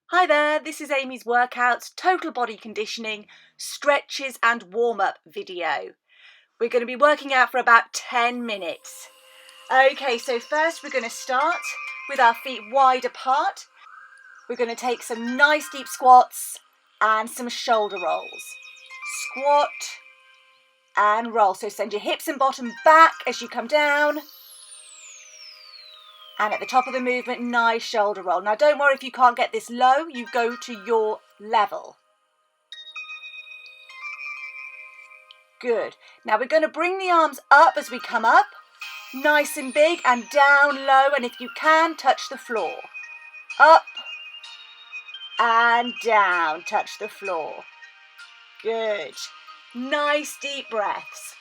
Hi there, this is Amy's Workouts, Total Body Conditioning, Stretches and Warm-Up video. We're going to be working out for about 10 minutes. Okay, so first we're going to start with our feet wide apart. We're going to take some nice deep squats and some shoulder rolls. Squat and roll. So send your hips and bottom back as you come down. And at the top of the movement, nice shoulder roll. Now don't worry if you can't get this low, you go to your level. Good. Now we're going to bring the arms up as we come up, nice and big, and down low, and if you can, touch the floor. Up and down, touch the floor. Good. Nice deep breaths.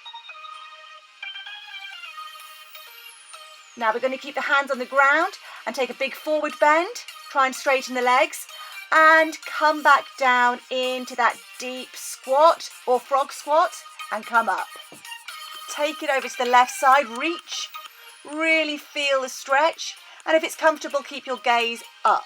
Now we're going to keep the hands on the ground and take a big forward bend, try and straighten the legs, and come back down into that deep squat or frog squat and come up. Take it over to the left side, reach, really feel the stretch, and if it's comfortable, keep your gaze up.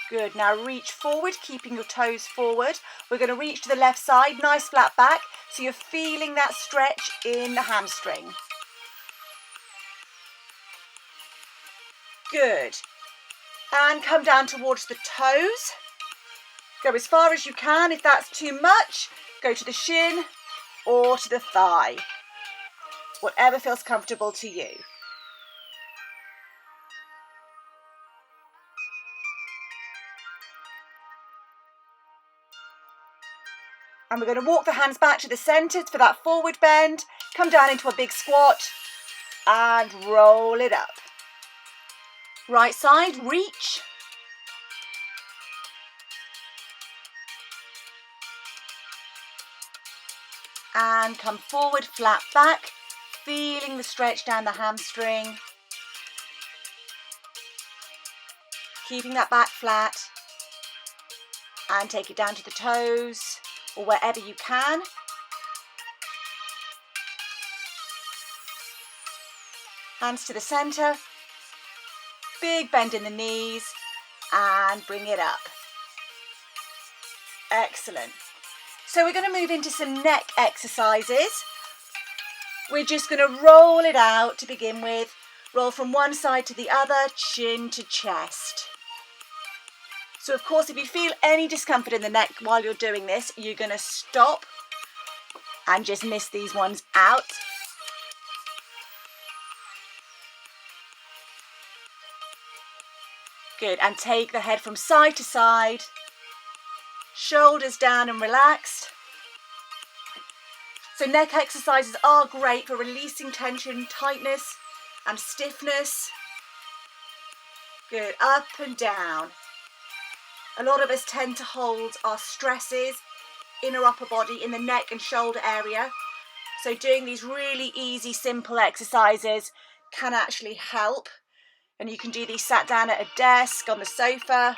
Good, now reach forward, keeping your toes forward. We're going to reach to the left side, nice flat back, so you're feeling that stretch in the hamstring. Good. And come down towards the toes. Go as far as you can. If that's too much, go to the shin or to the thigh. Whatever feels comfortable to you. And we're going to walk the hands back to the centre for that forward bend. Come down into a big squat and roll it up. Right side, reach. And come forward, flat back, feeling the stretch down the hamstring. Keeping that back flat. And take it down to the toes or wherever you can. Hands to the centre. Big bend in the knees and bring it up. Excellent. So we're going to move into some neck exercises. We're just going to roll it out to begin with. Roll from one side to the other, chin to chest. So of course, if you feel any discomfort in the neck while you're doing this, you're going to stop and just miss these ones out. Good, and take the head from side to side, shoulders down and relaxed. So neck exercises are great for releasing tension, tightness and stiffness. Good, up and down. A lot of us tend to hold our stresses, inner upper body in the neck and shoulder area. So doing these really easy, simple exercises can actually help. And you can do these sat down at a desk, on the sofa.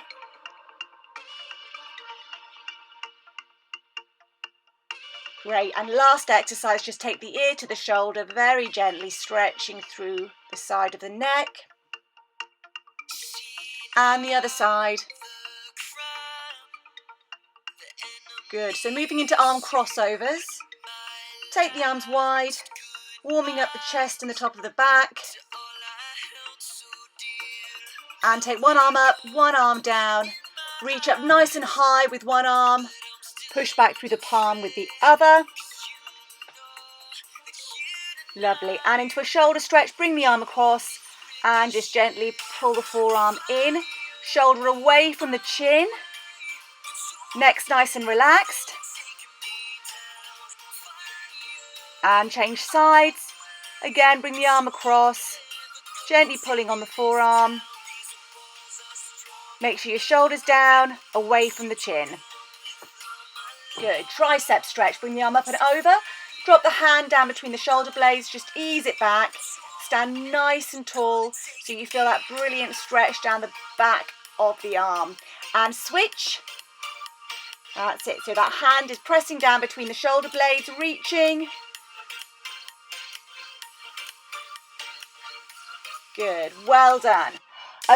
Great, and last exercise, just take the ear to the shoulder, very gently stretching through the side of the neck. And the other side. Good, so moving into arm crossovers. Take the arms wide, warming up the chest and the top of the back. And take one arm up, one arm down. Reach up nice and high with one arm. Push back through the palm with the other. Lovely. And into a shoulder stretch, bring the arm across and just gently pull the forearm in. Shoulder away from the chin. Neck's nice and relaxed. And change sides. Again, bring the arm across. Gently pulling on the forearm. Make sure your shoulder's down, away from the chin. Good. Tricep stretch. Bring the arm up and over. Drop the hand down between the shoulder blades. Just ease it back. Stand nice and tall so you feel that brilliant stretch down the back of the arm. And switch. That's it. So that hand is pressing down between the shoulder blades, reaching. Good. Well done.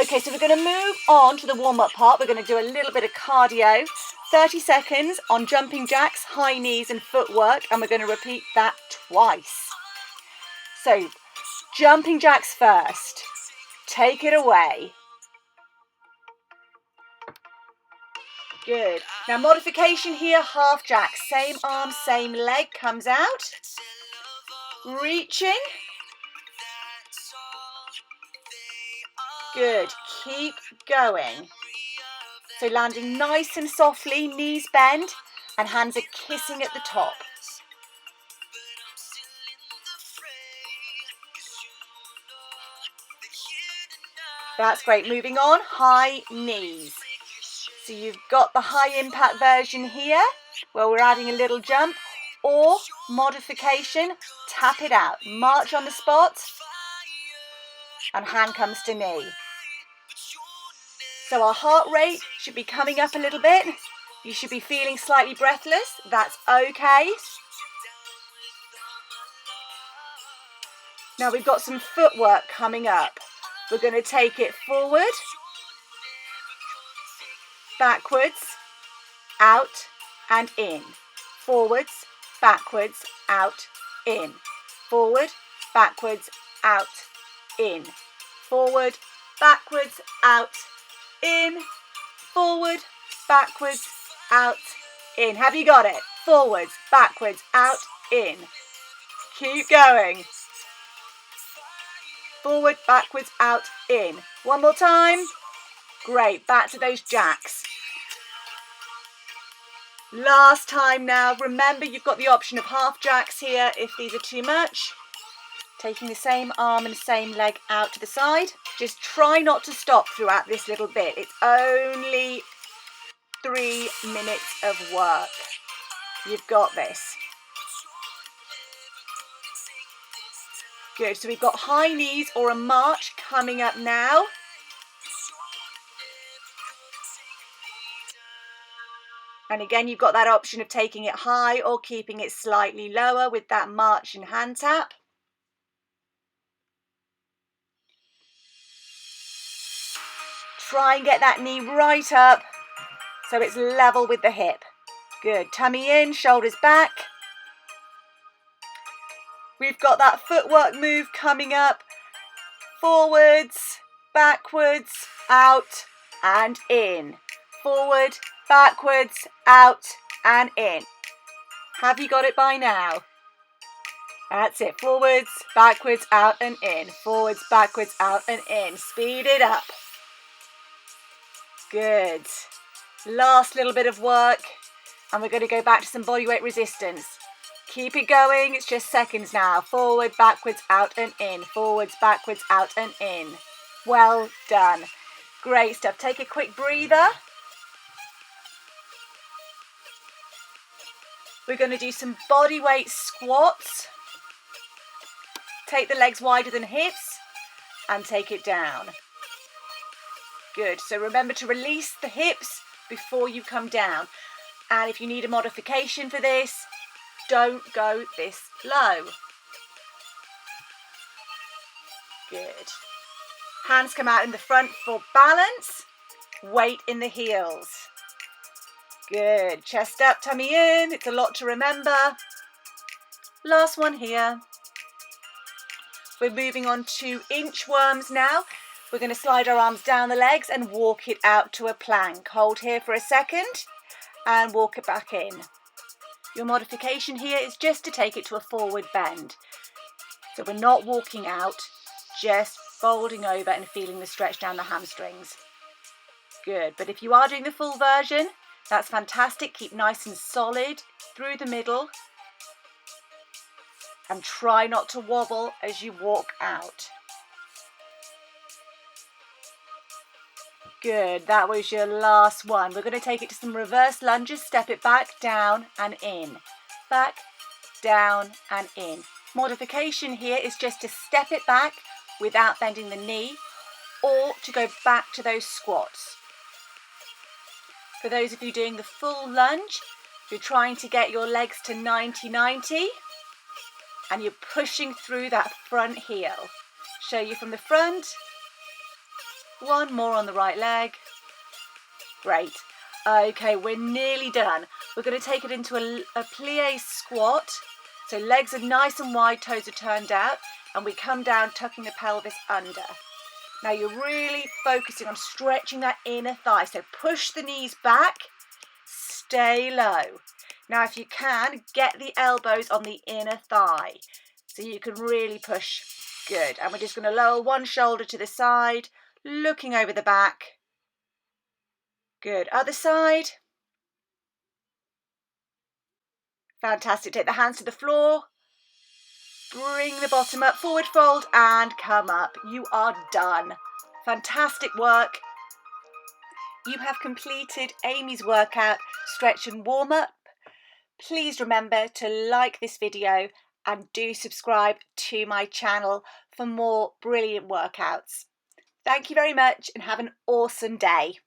Okay, so we're going to move on to the warm-up part. We're going to do a little bit of cardio. 30 seconds on jumping jacks, high knees and footwork, and we're going to repeat that twice. So, jumping jacks first. Take it away. Good. Now, modification here, half jack. Same arm, same leg comes out. Reaching. Good. Keep going. So landing nice and softly, knees bend, and hands are kissing at the top. That's great. Moving on, high knees. So you've got the high impact version here, where we're adding a little jump, or modification, tap it out. March on the spot, and hand comes to knee. So our heart rate should be coming up a little bit. You should be feeling slightly breathless. That's okay. Now we've got some footwork coming up. We're going to take it forward, backwards, out and in. Forwards, backwards, out, in. Forward, backwards, out, in. Forward, backwards, out, in. Forward, backwards, out, in. Have you got it? Forwards, backwards, out, in. Keep going. Forward, backwards, out, in. One more time. Great. Back to those jacks. Last time now. Remember, you've got the option of half jacks here if these are too much. Taking the same arm and same leg out to the side. Just try not to stop throughout this little bit. It's only 3 minutes of work. You've got this. Good, so we've got high knees or a march coming up now. And again, you've got that option of taking it high or keeping it slightly lower with that march and hand tap. Try and get that knee right up so it's level with the hip. Good, tummy in, shoulders back. We've got that footwork move coming up. Forwards, backwards, out and in. Forward, backwards, out and in. Have you got it by now? That's it. Forwards, backwards, out and in. Forwards, backwards, out and in. Speed it up. Good. Last little bit of work. And we're going to go back to some bodyweight resistance. Keep it going. It's just seconds now. Forward, backwards, out and in. Forwards, backwards, out and in. Well done. Great stuff. Take a quick breather. We're going to do some bodyweight squats. Take the legs wider than hips and take it down. Good. So remember to release the hips before you come down. And if you need a modification for this, don't go this low. Good. Hands come out in the front for balance. Weight in the heels. Good. Chest up, tummy in. It's a lot to remember. Last one here. We're moving on to inchworms now. We're going to slide our arms down the legs and walk it out to a plank. Hold here for a second and walk it back in. Your modification here is just to take it to a forward bend. So we're not walking out, just folding over and feeling the stretch down the hamstrings. Good, but if you are doing the full version, that's fantastic. Keep nice and solid through the middle. And try not to wobble as you walk out. Good, that was your last one. We're going to take it to some reverse lunges. Step it back, down and in. Back, down and in. Modification here is just to step it back without bending the knee or to go back to those squats. For those of you doing the full lunge, you're trying to get your legs to 90-90 and you're pushing through that front heel. Show you from the front. One more on the right leg. Great. Okay, we're nearly done. We're going to take it into a plie squat. So legs are nice and wide, toes are turned out, and we come down, tucking the pelvis under. Now you're really focusing on stretching that inner thigh. So push the knees back, stay low. Now if you can, get the elbows on the inner thigh so you can really push. Good. And we're just going to lower one shoulder to the side, looking over the back. Good. Other side. Fantastic. Take the hands to the floor. Bring the bottom up, forward fold, and come up. You are done. Fantastic work. You have completed Amy's workout, stretch and warm up. Please remember to like this video and do subscribe to my channel for more brilliant workouts. Thank you very much and have an awesome day.